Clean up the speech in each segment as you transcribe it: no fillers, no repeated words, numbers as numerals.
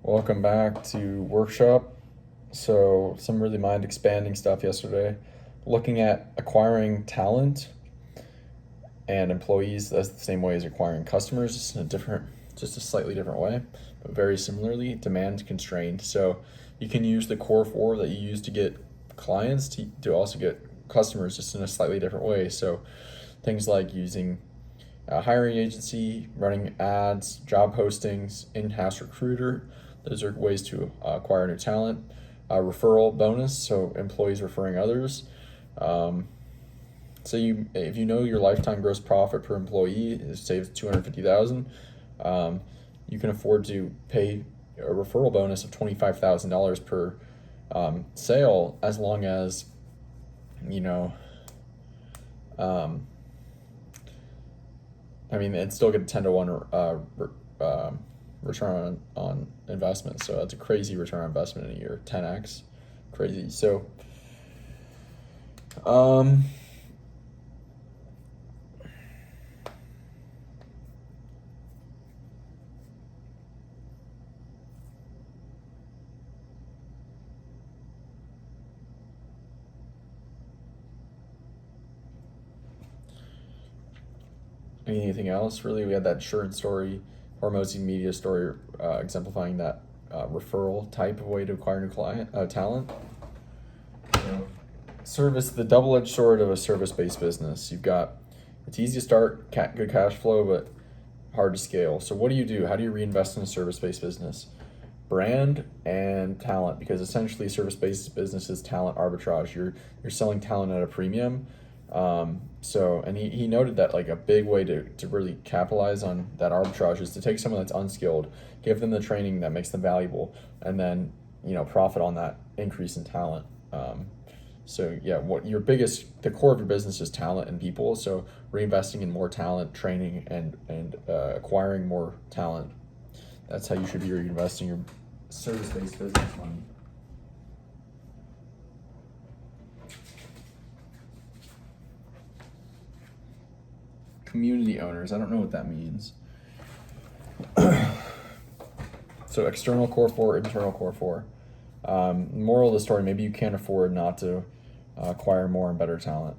Welcome back to workshop. So, some really mind expanding stuff yesterday. Looking at acquiring talent and employees, that's the same way as acquiring customers, just a slightly different way, but very similarly, demand constrained. So, you can use the core four that you use to get clients to also get customers just in a slightly different way. So, things like using a hiring agency, running ads, job postings, in-house recruiter. Those are ways to acquire new talent. Referral bonus, so employees referring others. Um, if you know your lifetime gross profit per employee is say 250,000, you can afford to pay a referral bonus of $25,000 per sale, as long as you know. Um, it's still get a 10 to 1 return on investment. So that's a crazy return on investment in a year, 10x, crazy. So, anything else really? We had that insurance story, Hormozi media story, exemplifying that referral type of way to acquire new talent. So, service, the double-edged sword of a service-based business. It's easy to start, good cash flow, but hard to scale. So what do? How do you reinvest in a service-based business? Brand and talent, because essentially service-based business is talent arbitrage. You're selling talent at a premium. And he noted that like a big way to really capitalize on that arbitrage is to take someone that's unskilled, give them the training that makes them valuable, and then profit on that increase in talent. So yeah, the core of your business is talent and people. So reinvesting in more talent, training, and acquiring more talent. That's how you should be reinvesting your service-based business money. Community owners. I don't know what that means. So external core four, internal core four. Moral of the story: maybe you can't afford not to acquire more and better talent.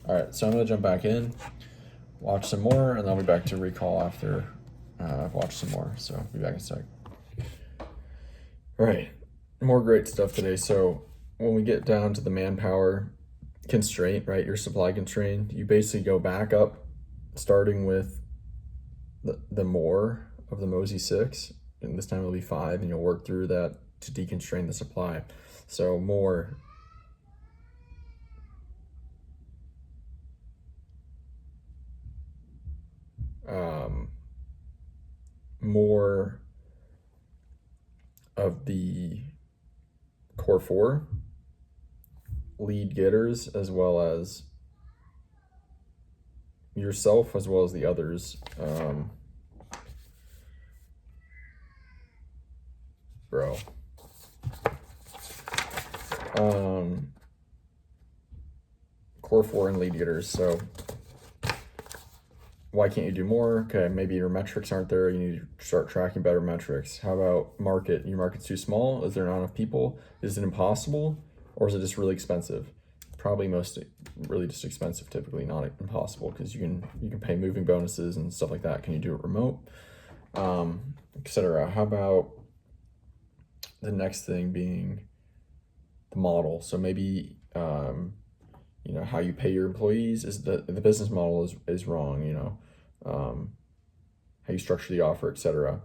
All right, so I'm gonna jump back in, watch some more, and then I'll be back to recall after I've watched some more. So I'll be back in a sec. All right, more great stuff today. So when we get down to the manpower constraint, right, your supply constraint, you basically go back up, starting with the more of the Mosey 6, and this time it'll be 5, and you'll work through that to deconstrain the supply. So more more of the core 4 lead getters, as well as yourself, as well as the others. Core 4 and lead getters. So why can't you do more? Okay, maybe your metrics aren't there. You need to start tracking better metrics. How about market? Your market's too small. Is there not enough people? Is it impossible? Or is it just really expensive? Probably really just expensive, typically, not impossible, because you can pay moving bonuses and stuff like that. Can you do it remote? Etc. How about the next thing being the model? So maybe how you pay your employees is the business model is wrong. How you structure the offer, etc.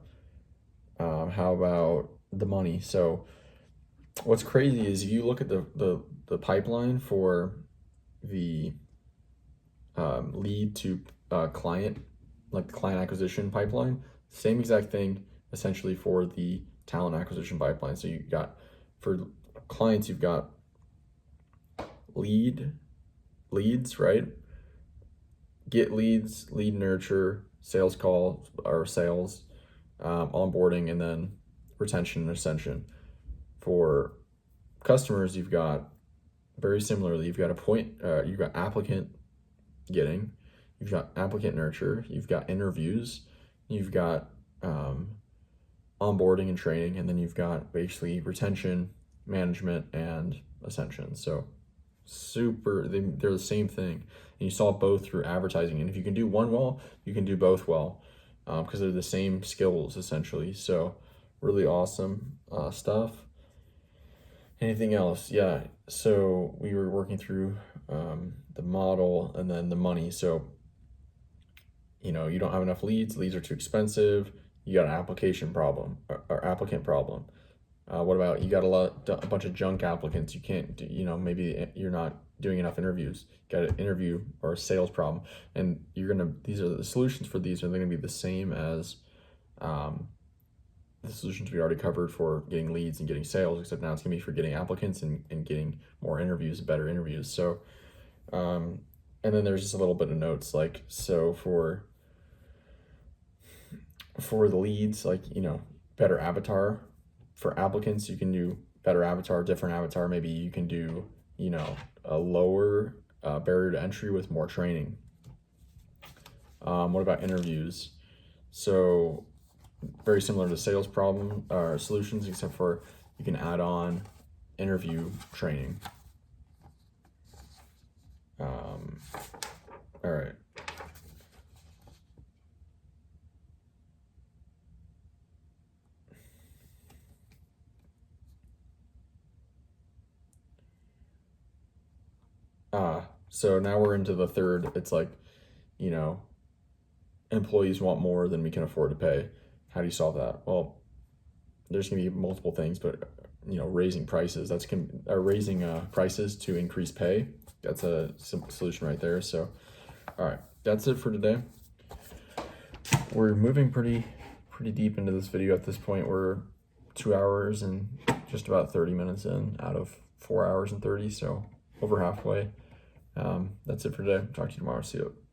How about the money? So what's crazy is if you look at the pipeline for the lead to client, like the client acquisition pipeline, same exact thing essentially for the talent acquisition pipeline. So for clients, you've got leads, right? Get leads, lead nurture, sales call or sales, onboarding, and then retention and ascension. For customers, you've got very similarly, you've got applicant getting, you've got applicant nurture, you've got interviews, you've got onboarding and training, and then you've got basically retention, management, and ascension. So they're the same thing, and you saw both through advertising. And if you can do one well, you can do both well, because they're the same skills essentially. So really awesome stuff. Anything else? Yeah, so we were working through the model and then the money. So you don't have enough leads are too expensive, you got an application problem or applicant problem. What about you got a bunch of junk applicants? You can't do, maybe you're not doing enough interviews. Got an interview or a sales problem, and these are the solutions for these, are they gonna be the same as the solutions we already covered for getting leads and getting sales, except now it's gonna be for getting applicants and getting more interviews, better interviews. So, and then there's just a little bit of notes, like, so for the leads, like, better avatar. For applicants, you can do better avatar, different avatar. Maybe you can do, a lower barrier to entry with more training. What about interviews? So very similar to sales problem or solutions, except for you can add on interview training. All right. So now we're into the third. It's like, employees want more than we can afford to pay. How do you solve that? Well, there's gonna be multiple things, but raising prices. Raising prices to increase pay. That's a simple solution right there. So, all right, that's it for today. We're moving pretty deep into this video at this point. We're 2 hours and just about 30 minutes in out of 4 hours and 30, so over halfway. That's it for today. Talk to you tomorrow. See you.